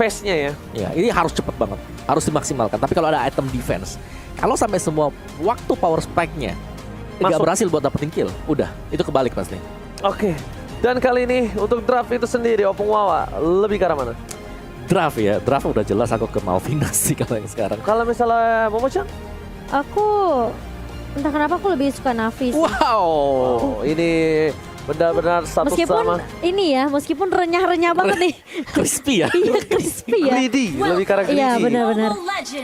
face-nya ya. Ya, ini harus cepet banget, harus dimaksimalkan. Tapi kalau ada item defense, kalau sampai semua waktu power spike-nya nggak berhasil buat dapetin kill, udah itu kebalik pasti. Oke. Dan kali ini untuk draft itu sendiri, Opung Wawa lebih ke arah mana? Draft ya, draft udah jelas aku ke Malvinas sih kalau yang sekarang. Kalau misalnya Momo-chan? Aku entah kenapa aku lebih suka Navi sih. Wow, ini benar-benar satu Meskipun sama. ini ya, meskipun renyah-renyah banget nih. Crispy ya. Iya, crispy ya. Greedy, lebih ke arah greedy. Iya, benar-benar.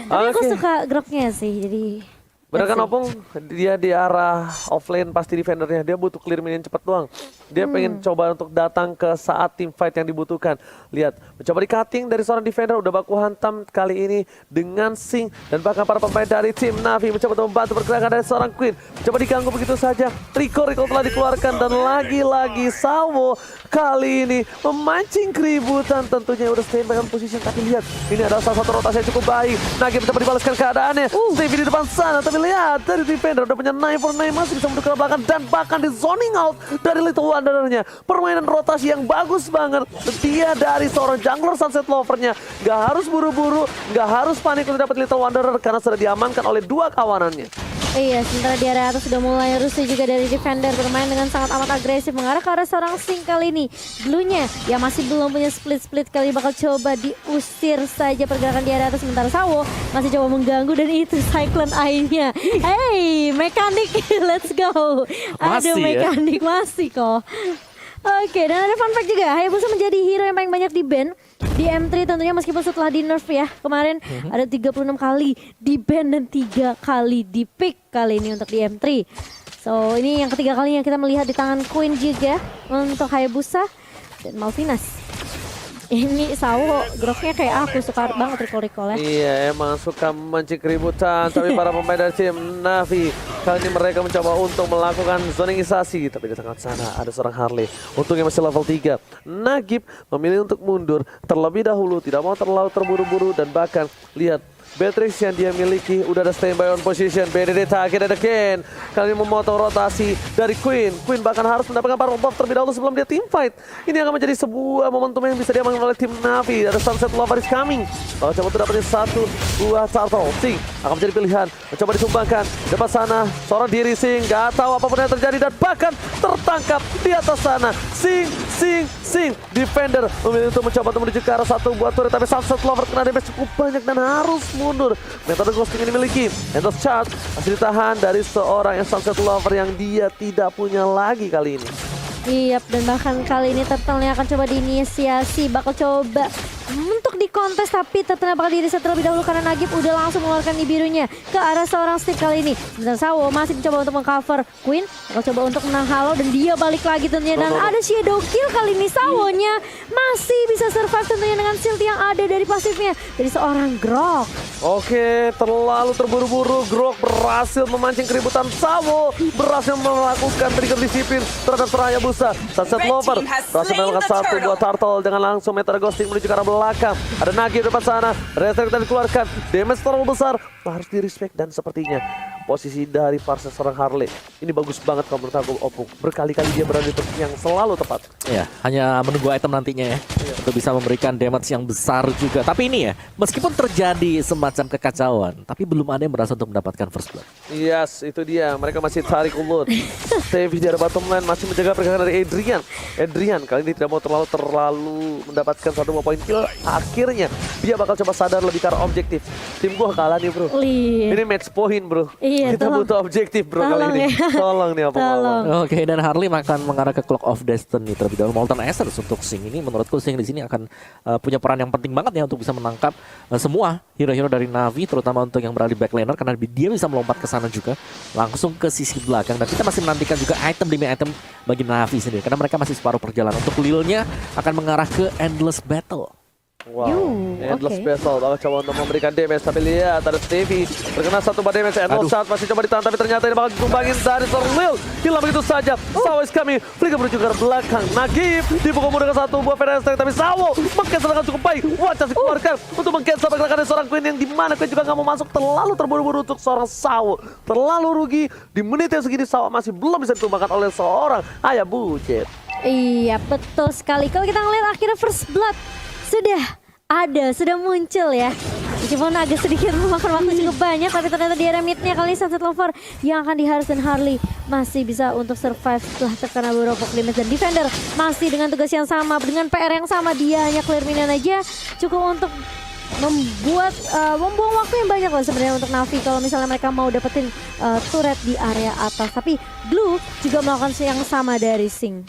Tapi aku Oke. suka groknya sih, jadi Bener kan that's it. Opung? Dia di arah offlane pasti defendernya. Dia butuh clear minion cepat doang. Dia pengen coba untuk datang ke saat team fight yang dibutuhkan. Lihat, mencoba di cutting dari seorang defender. Udah baku hantam kali ini dengan Sing. Dan bahkan para pemain dari tim Navi mencoba untuk membantu pergerakan dari seorang Queen. Coba diganggu begitu saja. Rico telah dikeluarkan. Dan lagi-lagi Sawo kali ini memancing keributan. Tentunya udah standby on position. Tapi lihat, ini adalah salah satu rotasi yang cukup baik. Nagi mencoba dibalaskan keadaannya. Stevie di depan sana. Tapi lihat, dari defender udah punya 9 for 9. Masih bisa mendekat ke belakang. Dan bahkan di zoning out dari Little Wanderer-nya. Permainan rotasi yang bagus banget. Dia dari seorang jungler Sunset Lover-nya. Gak harus buru-buru, gak harus panik untuk dapat Little Wanderer. Karena sudah diamankan oleh dua kawanannya. Iya, sementara di area atas sudah mulai rusuh juga dari defender, bermain dengan sangat amat agresif mengarah ke arah seorang Sing kali ini. Dulunya yang masih belum punya split kali bakal coba diusir saja pergerakan di area atas, sementara Sawo masih coba mengganggu dan itu Cyclone Eye-nya. Hey, mekanik, let's go. Masih Aduh, ya? mekanik masih kok. Oke, dan ada fun fact juga, Hayabusa menjadi hero yang paling banyak di ban di M3 tentunya, meskipun setelah di nerf ya kemarin ada 36 kali di ban dan 3 kali di pick kali ini untuk di M3. So ini yang ketiga kalinya kita melihat di tangan Queen juga untuk Hayabusa dan Malvinas. Ini Sawo groknya kayak aku, suka banget recall ya. Iya, emang suka memancing keributan. Tapi para pemain dari tim Navi kali ini mereka mencoba untuk melakukan zoningisasi. Tapi di tengah sana ada seorang Harley. Untungnya masih level 3. Nagib memilih untuk mundur terlebih dahulu. Tidak mau terlalu terburu-buru. Dan bahkan lihat Beatrix yang dia miliki udah ada standby on position. BDD target ada Ken. Kali ini memotong rotasi dari Queen. Queen bahkan harus mendapatkan power buff terlebih dahulu sebelum dia team fight. Ini akan menjadi sebuah momentum yang bisa diamankan oleh tim Navi. Ada Sunset Lover is coming. Kalau coba untuk dapetin satu buah turtle, Sing akan menjadi pilihan. Mencoba disumbangkan. Depan sana seorang diri Sing. Gak tahu apapun yang terjadi dan bahkan tertangkap di atas sana. Sing. Defender memilih untuk mencoba untuk menuju ke arah satu buah turret. Tapi Sunset Lover kena damage cukup banyak dan harus mundur. Metode ghosting yang dimiliki Endless Charge masih ditahan dari seorang yang Sunset Lover yang dia tidak punya lagi kali ini. Iya, dan bahkan kali ini Turtle-nya akan coba diinisiasi, bakal coba untuk dikontes, tapi Turtle bakal di-reset terlebih dahulu karena Nagib udah langsung mengeluarkan birunya ke arah seorang Steve kali ini. Sementara Sawo masih mencoba untuk mengcover Queen, bakal coba untuk menang halo dan dia balik lagi tentunya. Dan ada Shadow Kill kali ini, Sawonya masih bisa survive tentunya dengan shield yang ada dari pasifnya dari seorang Grok. Oke, terlalu terburu-buru. Grok berhasil memancing keributan. Sawo berhasil melakukan trigger disiplin terhadap serangan Hayabusa. Sunset Lover berhasil melakukan satu buah turtle dengan langsung metode ghosting menuju ke arah belakang. Ada Nagi di depan sana. Reset kita dikeluarkan. Damage terlalu besar. Harus di-respect dan sepertinya posisi dari Parcel seorang Harley ini bagus banget kalau menurut aku, Opung. Berkali-kali dia berada di posisi yang selalu tepat. Ya, hanya menunggu item nantinya ya. Untuk bisa memberikan damage yang besar juga. Tapi ini ya, meskipun terjadi semacam kekacauan, tapi belum ada yang berhasil untuk mendapatkan first blood. Yes, itu dia. Mereka masih tarik ulur. Stevie di arah bottom lane masih menjaga pergerakan dari Adrian. Adrian kali ini tidak mau terlalu mendapatkan satu buah poin kill. Akhirnya dia bakal coba sadar lebih ke arah objektif. Tim gua kalah nih, bro. Ini match point, bro. Iya, kita butuh objektif, bro, tolong kali ini. ya. Tolong nih apa Tolong. Oke, dan Harley akan mengarah ke Clock of Destiny terlebih dahulu. Molten Essence untuk Sing ini, menurutku Sing di sini akan punya peran yang penting banget ya untuk bisa menangkap semua hero-hero dari Navi, terutama untuk yang berada di backlaner karena dia bisa melompat ke sana juga langsung ke sisi belakang. Dan kita masih menantikan juga item demi item bagi Navi sendiri karena mereka masih separuh perjalanan. Untuk Lil-nya akan mengarah ke Endless Battle. Wow, Endless Battle bakal coba untuk memberikan damage. Tapi lihat ada Stevie terkena satu buah damage. Endless Shot masih coba ditahan, tapi ternyata ini bakal ditumbangin dari seorang Lil. Hilang begitu saja. Sawo is coming. Flicker menuju ke belakang. Nagib dipukul mundur dengan satu buah Fire Strike. Tapi Sawo meng-cancel dengan cukup baik. Wajah dikeluarkan untuk meng-cancel pergerakan dari seorang Queen yang dimana Queen juga nggak mau masuk. Terlalu terburu-buru untuk seorang Sawo. Terlalu rugi. Di menit yang segini Sawo masih belum bisa ditumbangkan oleh seorang Hayabusa. Iya, betul sekali. Kalau kita ngeliat akhirnya first blood sudah ada, sudah muncul ya. Meskipun agak sedikit memakan waktu cukup banyak, tapi ternyata di area midnya kali ini Sunset Lover yang akan di Harris dan Harley masih bisa untuk survive setelah terkena beberapa damage. Dan Defender masih dengan tugas yang sama, dengan PR yang sama, dia hanya clear minion aja cukup untuk membuang waktu yang banyak loh sebenarnya untuk Navi kalau misalnya mereka mau dapetin turret di area atas. Tapi Blue juga melakukan yang sama dari Sing.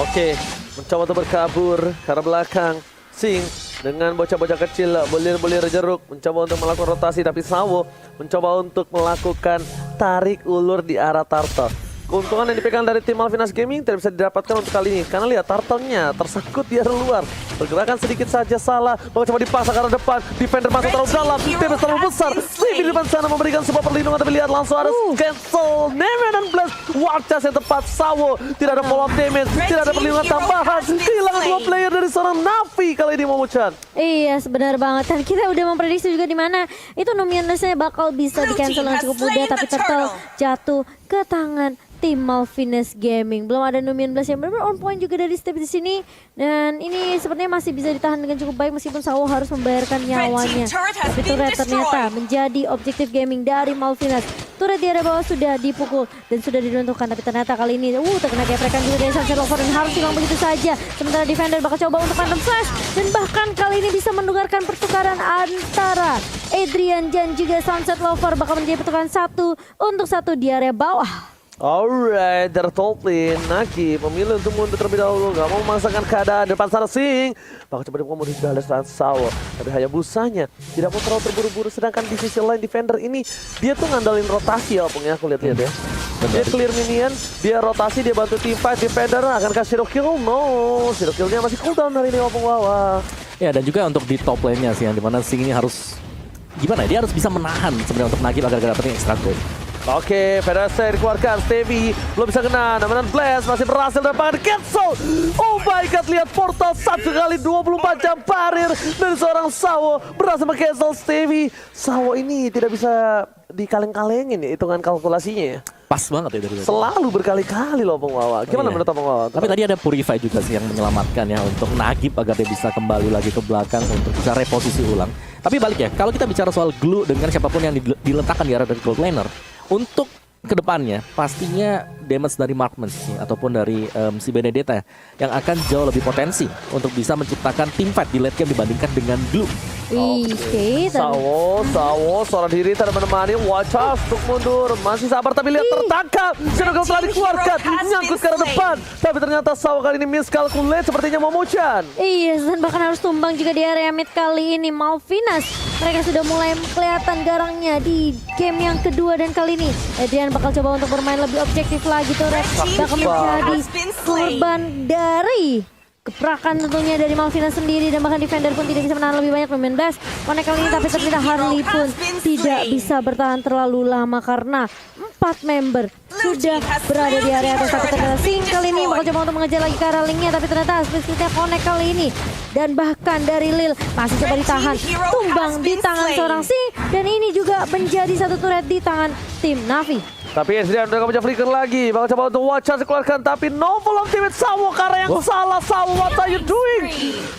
Oke, mencoba untuk berkabur ke arah belakang. Sing dengan bocah-bocah kecil, bulir-bulir jeruk, mencoba untuk melakukan rotasi, tapi Sawo mencoba untuk melakukan tarik ulur di arah Turtle. Keuntungan yang dipegang dari tim Malvinas Gaming tidak bisa didapatkan untuk kali ini, karena lihat Turtle-nya tersangkut di area luar. Pergerakan sedikit saja salah, coba dipaksa ke arah depan, Defender masuk terlalu dalam, damage terlalu besar. Sing di depan sana memberikan sebuah perlindungan, tapi lihat langsung ada cancel, Nemen dan Blast. Warcas yang tepat, Sawo tidak ada follow up damage, tidak ada perlindungan tambahan. Kehilangan 2 player dari seorang Navi kali ini, Momo-chan. Iya, sebenar banget. Dan kita udah memprediksi juga di mana itu Numian-nya bakal bisa di-cancel dengan cukup mudah, tapi Turtle jatuh ke tangan tim Malvinas Gaming. Belum ada Numian Blast yang benar-benar on point juga dari step di sini. Dan ini sepertinya masih bisa ditahan dengan cukup baik meskipun Sawo harus membayarkan nyawanya. Tapi turret ternyata menjadi objektif gaming dari Malvinas. Turret di area bawah sudah dipukul dan sudah diruntuhkan, tapi ternyata kali ini terkena geprekan juga dari Sunset Lover dan harus hilang begitu saja. Sementara Defender bakal coba untuk Phantom Flash dan bahkan kali ini bisa menukarkan pertukaran antara Adrian dan juga Sunset Lover, bakal menjadi pertukaran 1 untuk 1 di area bawah. Alright, dari top lane, Nagi memilih untuk mundur terlebih dahulu, gak mau memaksakan keadaan depan sana Sing. Bakal coba dikomodis dari Sawo, tapi Hayabusanya tidak mau terlalu terburu-buru. Sedangkan di sisi lain Defender ini, dia tuh ngandalin rotasi ya, Opung ya, aku lihat-lihat ya. Dia clear minion, dia rotasi, dia bantu team fight. Defender akan kasih Shadow Kill, no, Shadow Kill-nya masih cooldown hari ini, Opung Wawa. Ya, dan juga untuk di top lane-nya sih, yang dimana Sing ini harus gimana ya, dia harus bisa menahan sebenarnya untuk Nagib agar dapetin extra gold. Oke, Federasi dikeluarkan, Stevie belum bisa kena, namun Blast masih berhasil dapat cancel. Oh my god, lihat portal 1 kali 24 jam parir dari seorang Sawo, berhasil meng-cancel Stevie. Sawo ini tidak bisa dikaleng-kalengin ya, hitungan kalkulasinya ya. Pas banget ya dari tadi. Selalu berkali-kali loh Bang Wawa. Gimana menurut Bang Wawa? Tapi tadi ada Purify juga sih yang menyelamatkan ya untuk Nagib agar dia bisa kembali lagi ke belakang untuk bisa reposisi ulang. Tapi balik ya, kalau kita bicara soal glue dengan siapapun yang diletakkan di area dari gold laner, untuk kedepannya pastinya damage dari Marksman sih, ataupun dari si Benedetta yang akan jauh lebih potensi untuk bisa menciptakan team fight di late game dibandingkan dengan glue. Oke, Sawo, suara diri tidak menemani. Wacas untuk mundur, masih sabar tapi lihat tertangkap. Shadow telah dikeluarkan, nyangkut ke arah depan. Tapi ternyata Sawo kali ini miscalculate sepertinya Momo-chan. iya, dan bahkan harus tumbang juga di area mid kali ini. Malvinas, mereka sudah mulai kelihatan garangnya di game yang kedua, dan kali ini Adrian bakal coba untuk bermain lebih objektif lagi. Turret bakal menjadi korban dari gebrakan tentunya dari Malvinas sendiri, dan bahkan Defender pun tidak bisa menahan lebih banyak. Pemain Blast connect kali ini, tapi ternyata Harley pun tidak bisa bertahan terlalu lama karena 4 member sudah berada di area atas. Tapi ternyata Sing kali ini bakal coba untuk mengejar lagi ke arah linknya, tapi ternyata spesifiknya connect kali ini, dan bahkan dari Lil masih coba ditahan, tumbang di tangan seorang Sing, dan ini juga menjadi satu turret di tangan tim Navi. Tapi Adrian udah gak flicker lagi, bakal coba untuk Watchers dikeluarkan, tapi no follow ultimate Sawo karena yang salah. Sawo, what are you doing?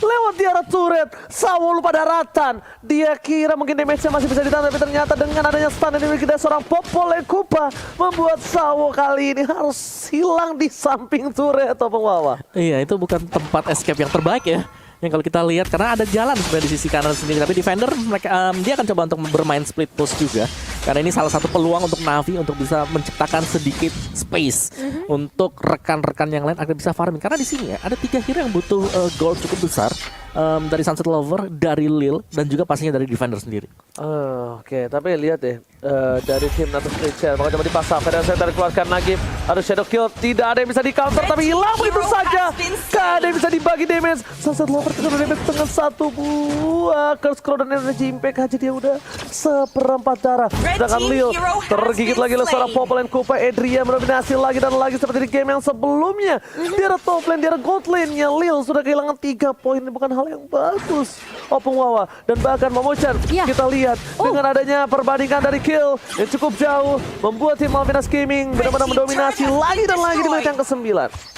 Lewat di arah turret, Sawo lupa daratan. Dia kira mungkin damage-nya masih bisa ditahan, tapi ternyata dengan adanya stun yang dimiliki dari seorang Popol yang Kupa membuat Sawo kali ini harus hilang di samping turret atau Wawa. Iya, itu bukan tempat escape yang terbaik ya. Yang kalau kita lihat, karena ada jalan sebenarnya di sisi kanan sendiri, tapi Defender mereka dia akan coba untuk bermain split push juga, karena ini salah satu peluang untuk Navi untuk bisa menciptakan sedikit space untuk rekan-rekan yang lain agar bisa farming. Karena di sini ya ada 3 hero yang butuh gold cukup besar, dari Sunset Lover, dari Lil, dan juga pastinya dari Defender sendiri. Oke, tapi lihat deh, dari tim Natus Creature bakal coba dipasang. Federasi dikeluarkan lagi, harus Shadow Kill, tidak ada yang bisa di counter, tapi hilang begitu saja. Gak ada yang bisa dibagi damage. Sunset Lover tidak ada damage dengan 1 buah Curse Crow dan Energy Impact aja dia udah 1/4 darah. Sedangkan Lil tergigit lagi oleh seorang Popol and Kupa. Adria mendominasi lagi dan lagi seperti di game yang sebelumnya. Dia ada top lane, dia ada gold lane-nya. Lil sudah kehilangan 3 poin, ini bukan hal yang bagus. Opung Wawa dan bahkan Momochan kita lihat dengan adanya perbandingan dari kill yang cukup jauh membuat tim Malvinas Gaming benar-benar mendominasi lagi dan lagi di menit yang ke-9.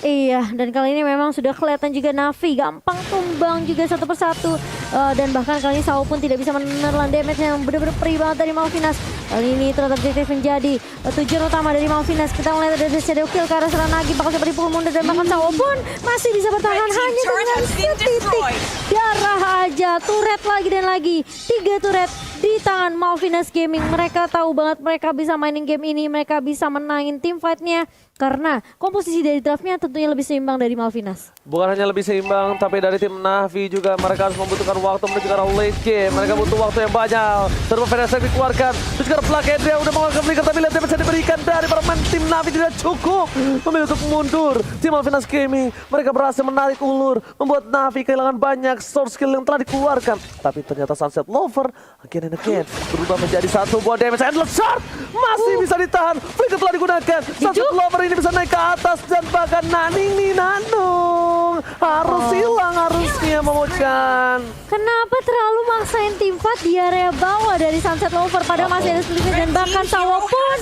Iya, dan kali ini memang sudah kelihatan juga Navi gampang tumbang juga satu persatu. Dan bahkan kali ini Sao pun tidak bisa menelan damage yang benar-benar perih banget dari Malvinas. Kali ini ternyata objektif menjadi tujuan utama dari Malvinas. Kita melihat ada shadow kill ke arah seorang Nagi, bakal seperti pukul mundur dan bahkan Sao pun masih bisa bertahan hanya dengan setitik darah aja. Turret lagi dan lagi, 3 turret di tangan Malvinas Gaming. Mereka tahu banget mereka bisa mainin game ini, mereka bisa menangin team fight-nya karena komposisi dari draftnya tentunya lebih seimbang dari Malvinas. Bukan hanya lebih seimbang, tapi dari tim Navi juga mereka harus membutuhkan waktu menuju ke arah late game. Mereka butuh waktu yang banyak. Server Fenestrek dikeluarkan. Terus juga Black Adria udah mengeluarkan flicker, tapi lihat damage yang diberikan dari para pemain tim Navi tidak cukup memilih untuk mundur. Tim Malvinas Gaming, mereka berhasil menarik ulur, membuat Navi kehilangan banyak source skill yang telah dikeluarkan. Tapi ternyata Sunset Lover again and again berubah menjadi satu buah damage. Endless Shard masih bisa ditahan. Flicker telah digunakan. Sunset Lover ini bisa naik ke atas dan bahkan Naning nih Nanung harus hilang harusnya Momochan. Kenapa terlalu maksain tim fight di area bawah dari Sunset Lover padahal masih ada Sliver dan bahkan Sawo pun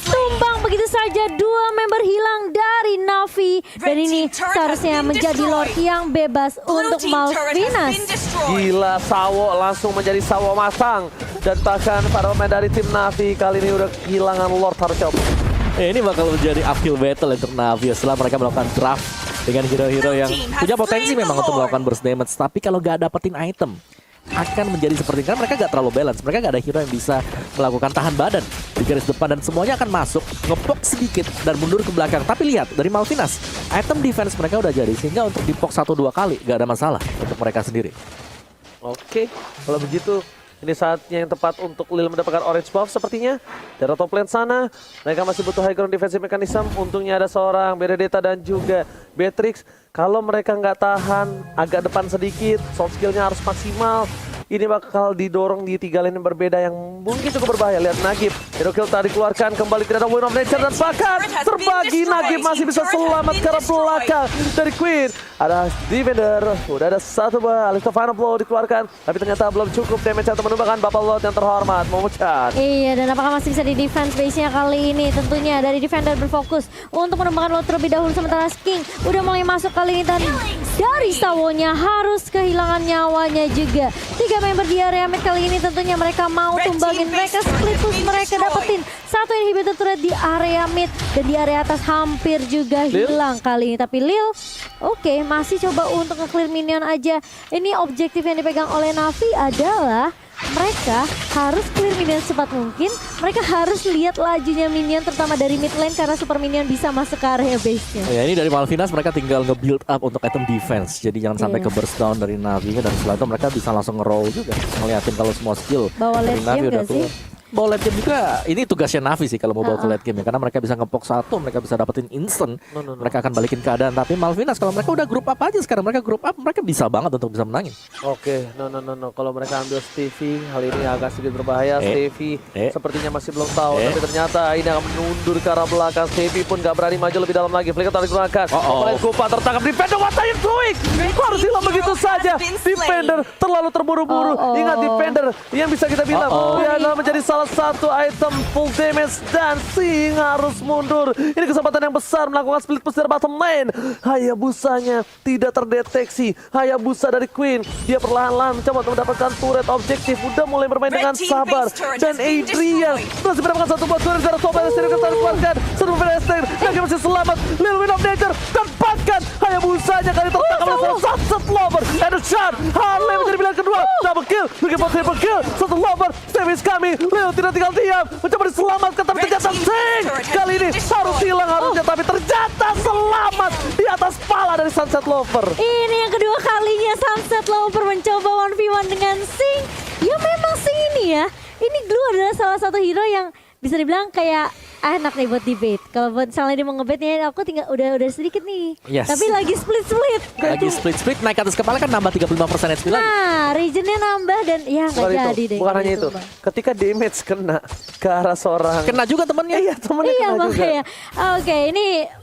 tumbang begitu saja. 2 member hilang dari Navi dan ini seharusnya menjadi Lord yang bebas untuk Malvinas. Gila, Sawo langsung menjadi Sawo masang dan bahkan para pemain dari tim Navi kali ini udah kehilangan Lord harusnya. Ini bakal menjadi uphill battle untuk Navi setelah mereka melakukan draft dengan hero-hero yang punya potensi memang untuk melakukan burst damage. Tapi kalau gak dapetin item akan menjadi seperti karena mereka gak terlalu balance. Mereka gak ada hero yang bisa melakukan tahan badan di garis depan dan semuanya akan masuk, ngepok sedikit dan mundur ke belakang. Tapi lihat dari Malvinas, item defense mereka udah jadi sehingga untuk dipok 1-2 kali gak ada masalah untuk mereka sendiri. Oke, kalau begitu ini saatnya yang tepat untuk Lil mendapatkan orange buff sepertinya. Dari top lane sana, mereka masih butuh high ground defensive mechanism. Untungnya ada seorang Benedetta dan juga Beatrix. Kalau mereka nggak tahan agak depan sedikit, soft skillnya harus maksimal. Ini bakal didorong di 3 lane yang berbeda yang mungkin cukup berbahaya. Lihat Nagib, hero kill tadi dikeluarkan, kembali ke dalam Wind of Nature dan bahkan terbagi. Nagib masih bisa selamat ke arah belakang dari Queen. Ada defender, udah ada 1 buah Alista Final Blow dikeluarkan, tapi ternyata belum cukup damage untuk menumbangkan Bapak Lord yang terhormat, Momochan. Iya, dan apakah masih bisa di defense base-nya kali ini? Tentunya dari defender berfokus untuk menumbangkan Lord terlebih dahulu, sementara King udah mulai masuk kali ini dan dari Sawonya harus kehilangan nyawanya juga. 3 member di area mid kali ini tentunya mereka mau tumbangin, mereka split push, mereka dapetin 1 inhibitor turret di area mid dan di area atas hampir juga hilang kali ini. Tapi Lil, oke, masih coba untuk nge-clear minion aja. Ini objektif yang dipegang oleh Navi adalah mereka harus clear minion secepat mungkin. Mereka harus lihat lajunya minion terutama dari mid lane karena super minion bisa masuk ke area base-nya. Ya ini dari Malvinas mereka tinggal nge-build up untuk item defense. Jadi jangan sampai ke burst down dari Navi dan setelah itu mereka bisa langsung nge-roll juga. Ngeliatin kalau semua skill Bawa dari late Navi game udah gak sih? keluar. Bawa late game juga, ini tugasnya Navi sih kalau mau bawa ke late game ya. Karena mereka bisa ngepok 1, mereka bisa dapetin instant. Mereka akan balikin keadaan. Tapi Malvinas kalau mereka udah group up aja sekarang, mereka group up, mereka bisa banget untuk bisa menangin. Oke, no. Kalau mereka ambil Stevie, hal ini agak sedikit berbahaya. Stevie sepertinya masih belum tahu, tapi ternyata ini akan mundur ke arah belakang. Stevie pun gak berani maju lebih dalam lagi. Flicker tarik gerakan. Oleh Kupa tertangkap defender. What are you doing? Harus hilang begitu saja. Defender terlalu terburu-buru. Ingat defender yang bisa kita bilang dia adalah menjadi salah satu item full damage dan Sing harus mundur. Ini kesempatan yang besar melakukan split push dari bottom lane. Hayabusanya tidak terdeteksi. Hayabusa dari Queen, dia perlahan-lahan mencoba untuk mendapatkan turret objektif. Udah mulai bermain dengan sabar. Dan Adrian masih mendapatkan 1 buah turret dari top lane. Sering keluarkan. Satu Fenestrek, Nagi masih selamat. Lil Wind of Nature dan bahkan Hayabusanya kali tertangkap oleh Sunset Lover. And a shot, Harley menjadi pilihan kedua. Double kill, looking for triple kill. Sunset Lover, Steve is coming. Lil tidak tinggal diam, mencoba diselamatkan tapi ternyata Sing kali ini harus hilang harusnya, tapi ternyata selamat di atas pala dari Sunset Lover. Ini yang kedua kalinya Sunset Lover mencoba 1v1 dengan Sing. Ya memang Sing ini ya, ini dulu adalah salah satu hero yang bisa dibilang kayak enak nih buat debate. Kalau buat misalnya dia mau ngebet nih, aku tinggal udah sedikit nih. Yes. Tapi lagi split. Lagi split naik ke atas kepala kan nambah 35% HP lagi. Nah, regionnya nambah dan ya nggak Bukan jadi itu, deh. bukan kayak hanya gitu, itu. Bang. Ketika damage kena ke arah seorang, Kena juga temennya. iya temennya Iya kena juga. makanya.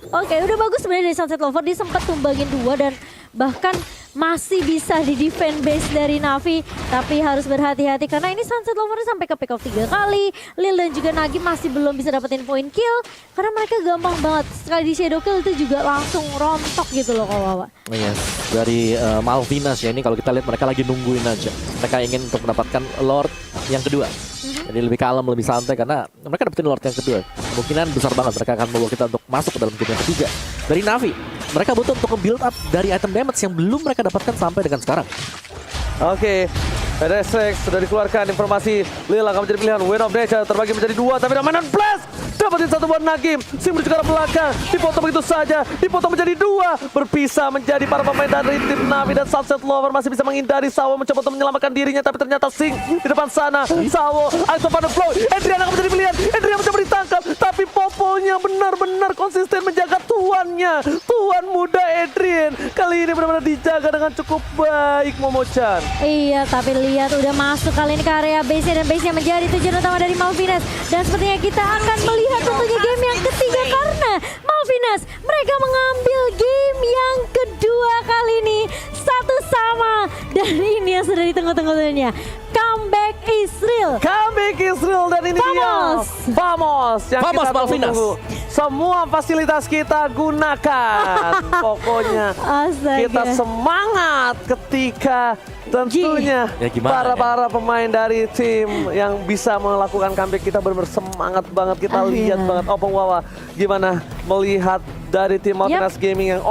Oke, udah bagus sebenarnya dari Sunset Lover. Dia sempat tumbangin 2 dan bahkan masih bisa di defend base dari Navi, tapi harus berhati-hati karena ini Sunset Lover sampai ke pick off 3 kali. Lil dan juga Nagi masih belum bisa dapetin poin kill karena mereka gampang banget sekali di shadow kill itu juga langsung rontok gitu loh kalau Wawa. Yes, dari Malvinas ya, ini kalau kita lihat mereka lagi nungguin aja. Mereka ingin untuk mendapatkan Lord yang kedua. Jadi lebih kalem, lebih santai karena mereka dapetin Lord yang kedua. Kemungkinan besar banget mereka akan membawa kita untuk masuk ke dalam game yang ketiga. Dari Navi, mereka butuh untuk build up dari item damage yang belum mereka dapatkan sampai dengan sekarang. Oke, Rex sudah dikeluarkan informasi Lil akan menjadi pilihan. Win of Nature terbagi menjadi 2, tapi mainan Blast dapetin 1 buat Nagim. Sim menuju ke arah belakang, dipotong begitu saja, dipotong menjadi 2, berpisah menjadi para pemain dari tim Navi dan Sunset Lover masih bisa menghindari. Sawo mencoba untuk menyelamatkan dirinya, tapi ternyata Sing di depan sana. Sawo, Ice on the flow, Adrian akan menjadi pilihan. Adrian mencoba ditangkap, tapi Poponya benar-benar konsisten menjaga tuannya. Tuan muda Adrian kali ini benar-benar dijaga dengan cukup baik, Momo-chan. Iya, tapi lihat udah masuk kali ini ke area base-nya dan base-nya menjadi tujuan utama dari Malvinas. Dan sepertinya kita akan melihat tentunya game yang ketiga karena Malvinas mereka mengambil game yang kedua kali ini 1-1. Dan ini yang sudah ditunggu-tunggunya. Comeback Israel. Comeback Israel dan ini Vamos! dia Vamos yang Vamos, kita Malvinas. tunggu. Semua fasilitas kita gunakan. Pokoknya Astaga. kita semangat ketika tentunya Ya, gimana para pemain dari tim yang bisa melakukan comeback kita benar-benar semangat banget. Kita lihat banget Opung Wawa gimana melihat dari tim Malvinas Gaming yang